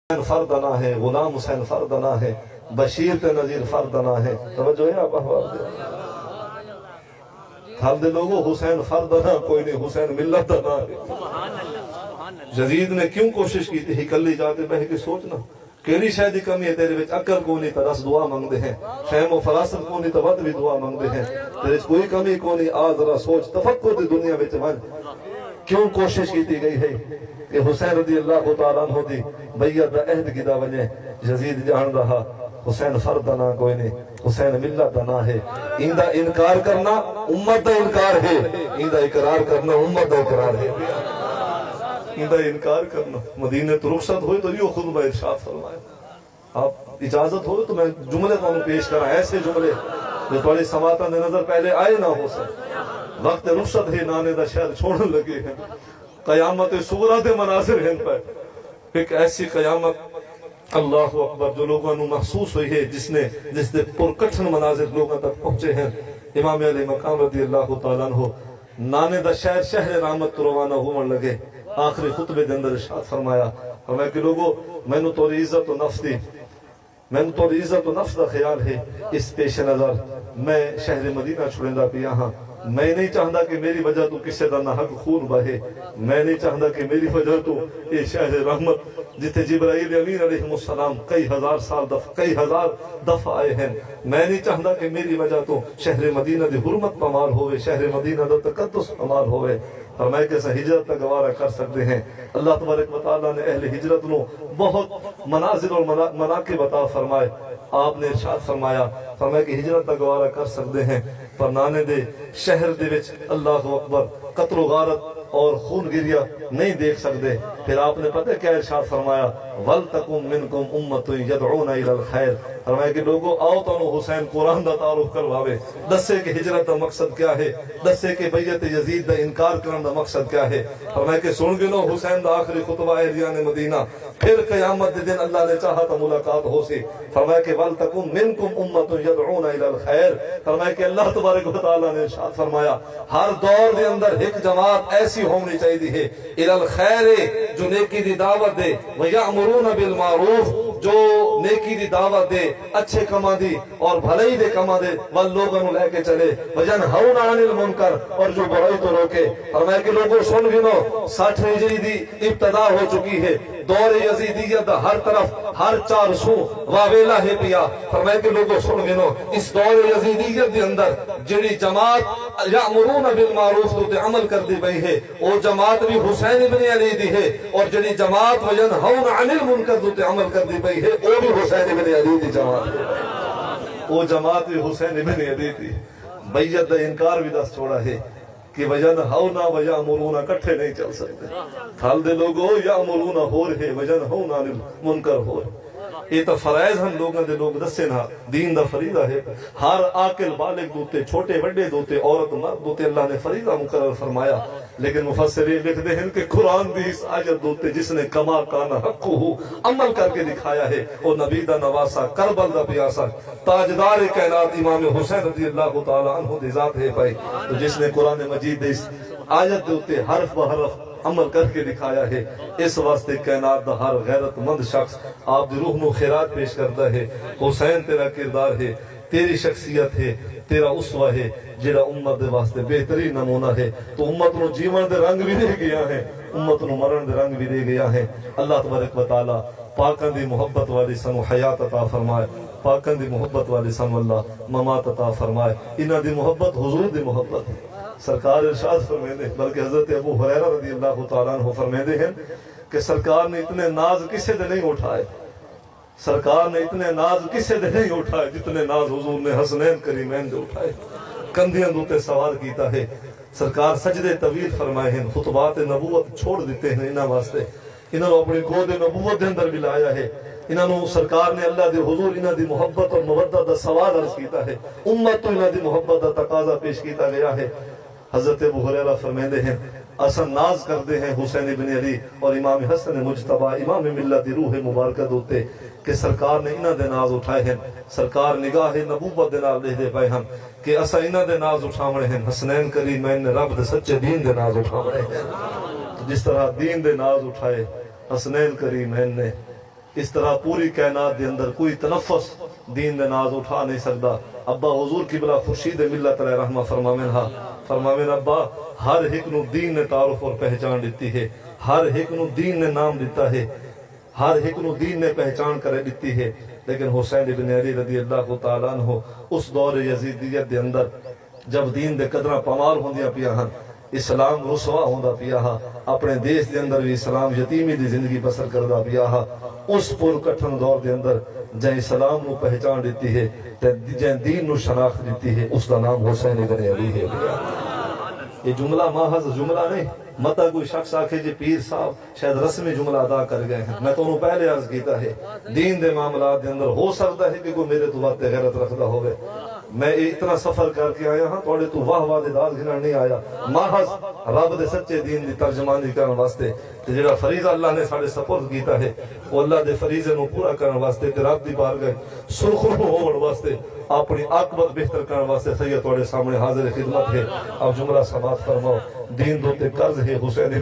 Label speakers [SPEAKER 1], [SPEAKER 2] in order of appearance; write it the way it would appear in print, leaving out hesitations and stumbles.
[SPEAKER 1] فردنا ہے، غلام حسین فردنا ہے، بشیر تے نذیر فردنا ہے. توجہ ہے آپ احوال دے حال دے لوگوں، حسین فردنا کوئی نہیں، حسین ملت دنا ہے. یزید نے کیوں کوشش کی تھی کلی جاتے بہ کے سوچنا کیڑی شے دی کمی ہے تیرے وچ؟ عقل کو نہیں تو رس دعا منگدے ہیں، فہم و فراست کو نہیں تو ود بھی دعا منگدے ہیں. تیرے کوئی کمی کو نہیں، آ ذرا سوچ تفکر دی دنیا وچ من. کیوں کوشش کی گئی ہے کہ حسین رضی اللہ تعالیٰ عنہ دی بیعت دا عہد کیتا وجے؟ یزید جان رہا حسین فردنا کوئی نہیں، حسین ملت دنا ہے. ایندہ انکار کرنا امت دا انکار ہے، ایندہ اقرار کرنا امت دا اقرار ہے. ایندہ انکار کرنا مدینہ تو رخصت ہوئی تو یہ خطبہ ارشاد فرمائے. آپ اجازت ہو تو میں جملے کو پیش کرا، ایسے جملے جو تھوڑی سماعتاں دے نظر پہلے آئے نہ ہو سکے. وقت رخصت ہے، نانے دا شہر چھوڑن لگے ہیں، قیامت صغریٰ دے مناظر ہیں پر. ایک ایسی قیامت اللہ اکبر جو لوگوں نے محسوس ہوئی ہے، جس نے پرکٹھن مناظر لوگوں تک پہنچے ہیں. امام علی مقام رضی اللہ تعالیٰ عنہ نانے دا شہر رحمت روانہ ہومن لگے. آخری خطبے دے اندر ارشاد فرمایا کہ لوگوں میں نے توری عزت و نفس دی، میں نے توری عزت و نفس دا خیال ہے، اس پیش نظر میں شہر مدینہ چھوڑندہ پیا ہاں. میں نہیں چاہتا کہ میری وجہ تو کسی دا نہ حق خون بہے. میں نہیں چاہتا کہ میری وجہ تو یہ شہر رحمت جتے جبرائیل امین علیہ السلام کئی ہزار دفعہ آئے ہیں، میں نہیں چاہتا کہ میری وجہ تو شہر مدینہ دی حرمت پامال ہوئے، شہر مدینہ دا تقدس پامال ہوئے. فرمائے کہ ہجرت تک گوارہ کر سکتے ہیں. اللہ تبارک و تعالیٰ نے اہل ہجرت نو بہت مناظر اور مناقب عطا فرمائے. آپ نے ارشاد فرمایا کہ ہجرت تک گوارہ کر سکتے ہیں پر نانے دے شہر دے وچ اللہ اکبر قتل و غارت اور خون گریا نہیں دیکھ سکتے. پھر آپ نے پتہ کیا ارشاد فرمایا؟ وَلْتَكُمْ مِنْكُمْ أُمَّةٌ يَدْعُونَ إِلَى الْخَيْرِ. فرمایا کہ لوگوں آؤ تانوں حسین قرآن دا تعارف کرواوے، دسے کہ ہجرت دا مقصد کیا ہے، دسے کہ بیعت یزید دا انکار کرن دا مقصد کیا ہے. فرمایا کہ سن گنو حسین دا آخری خطبہ اہلیان مدینہ، پھر قیامت دے دن اللہ نے چاہا تو ملاقات ہو سی. فرمایا کہ وَلْتَكُمْ مِنْكُمْ أُمَّةٌ يَدْعُونَ إِلَى الْخَيْرِ. فرمایا کہ اللہ تبارک و تعالیٰ نے ارشاد فرمایا ہر دور دے اندر ایک جماعت ایسی ہونی چاہیے ہے إِلَى الْخَيْرِ جو نیکی دی دعوت دے، وَيَأْمُرُونَ بِالْمَعْرُوفِ جو نیکی دی دعوت دے، اچھے کما دی اور بھلائی دے کما دے، واللوگوں نو لے کے چلے، وَيَنْهَوْنَ عَنِ الْمُنْكَرِ اور جو برائی تو روکے. فرمایا کہ لوگوں سن گنو 60 ہجری دی ابتدا ہو چکی ہے، دور یزیدیت ہر طرف ہر چار سو واویلا ہے پیا. فرمایا کہ لوگوں سن گنو اس دور یزیدیت دے اندر جڑی جماعت یامرون بالمعروف تو عمل کر دی گئی ہے، وہ جماعت بھی حسین ابن علی دی ہے، اور جڑی جماعت وینہون عن المنکر تو عمل کر دی گئی ہے وہ بھی حسین ابن علی دی جماعت ہے. وہ جماعت بھی حسین ابن علی دی. بیعت دا انکار بھی دس چھوڑا ہے کہ وَيَنْهَوْنَ وَيَأْمُرُونَ کٹھے نہیں چل سکتے. حال دے لوگوں یأمرون ہو رہے وَيَنْهَوْنَ عَنِ الْمُنْکَرْ ہو رہے. یہ تو فرائض ہم لوگوں دے لوگ دسے نا، دین دا فریضہ ہے. ہر عاقل بالغ دوتے، چھوٹے بڑے دوتے، عورت مرد دوتے اللہ نے فریضہ مقرر فرمایا. لیکن مفسرین لکھتے ہیں کہ قرآن دی اس آیت دوتے جس نے کما کانا حق ہو عمل کر کے دکھایا ہے، وہ نبی دا نواسا، کربل دا پیاسا، تاجدار کائنات امام حسین رضی اللہ تعالیٰ عنہ دی ذات ہے بھائی. تو جس نے قرآن مجید دے اس آیت دوتے حرف بحرف عمل کر کے دکھایا ہے، اس واسطے کائنات دا ہر غیرت مند شخص آپ دی روح نو خیرات پیش کرتا ہے. حسین تیرا کردار ہے، تیری شخصیت ہے، تیرا اسوہ ہے جڑا امت دے واسطے بہترین نمونہ ہے. تو امت نو جیون دے رنگ بھی دے گیا ہے، امت نو مرن دے رنگ بھی دے گیا ہے. اللہ تبارک و تعالی پاکاں دی محبت والی سنو حیات عطا فرمائے، پاکاں دی محبت والی سنو اللہ ممات عطا فرمائے. انہاں دی محبت حضور دی محبت ہے. سرکار ارشاد فرمیندے، بلکہ حضرت ابو ہریرہ رضی اللہ تعالیٰ عنہ فرمیندے ہیں کہ سرکار نے اتنے ناز کسے دے نہیں اٹھائے، سرکار نے اتنے ناز کسے دے نہیں اٹھائے جتنے ناز حضور نے حسنین کریمین دے اٹھائے. کندھیاں دوتے سوار کیتا ہے. سرکار سجدے طویل فرمائے ہیں، خطبات نبوت چھوڑ دیتے ہیں انہاں واسطے. انہاں نے اپنی گود نبوت دے اندر بھی لایا ہے. انہاں نے سرکار نے اللہ دے حضور انہاں دی محبت اور مودت دا سوال عرض کیتا ہے. امت تو انہاں دی محبت دا تقاضا پیش کیتا گیا ہے. حضرت ابو ہریرہ فرمیندے ہیں اساں ناز کردے ہیں حسین ابن علی اور امام حسن مجتبی امام ملت روح مبارکہ دوتے کہ سرکار نے انہاں دے ناز اٹھائے ہیں. سرکار نگاہ نبوت دے نال دے پائے ہم کہ اساں انہاں دے ناز اٹھاونے ہیں. حسنین کریمین نے رب دے سچے دین دے ناز اٹھاونے ہیں. جس طرح دین دے ناز اٹھائے حسنین کریمین نے اس طرح پوری کائنات دے اندر کوئی تنفس دین دے ناز اٹھا نہیں سکتا. ابا حضور قبلہ خورشید ملت علیہ رحمہ فرماویں ابا ہر ایک نو دین نے تعارف اور پہچان دیتی ہے, ہر ایک نو دین نے نام دیتا ہے, ہر ایک نو دین نے پہچان کرے دیتی ہے. لیکن حسین ابن علی رضی اللہ تعالیٰ عنہ اس دور یزیدیت دے اندر جب دین دے قدرہ پامال ہوندیاں پیا ہن, اسلام رسوا ہوندا پیا ہا, اپنے دیش دے اندر بھی اسلام یتیمی دی زندگی بسر کردا پیا ہا, اس پر کٹھن دور دے اندر جائیں اسلام نو پہچان دیتی ہے, جائیں دین نو شناخت دیتی ہے, اس دا نام حسین ابن علی ہے. یہ جملہ محض جملہ نہیں, متا کوئی شخص آکھے جی پیر صاحب شاید رسمی جملہ ادا کر گئے ہیں. میں تو انہوں پہلے عرض کیتا ہے دین دے معاملات دے اندر ہو سکتا ہے کہ کوئی میرے تو بات غیرت رکھدا ہوئے. میں اتنا سفر کر کے آیا ہاں, توڑے تو واہ دے داد گھنا نہیں آیا, محض رب دے سچے دین دی ترجمانی کرن واسطے. جڑا فریضہ اللہ نے ساڑے سپرد کیتا ہے وہ اللہ دے فریضے نو پورا کرن واسطے تے رب دی بارگاہ سرخرو ہون واسطے اپنی عاقبت بہتر کرن واسطے سید توڑے سامنے حاضر خدمت ہے. اب جملہ سماعت فرماؤ. دین دوتے قرض ہے حسین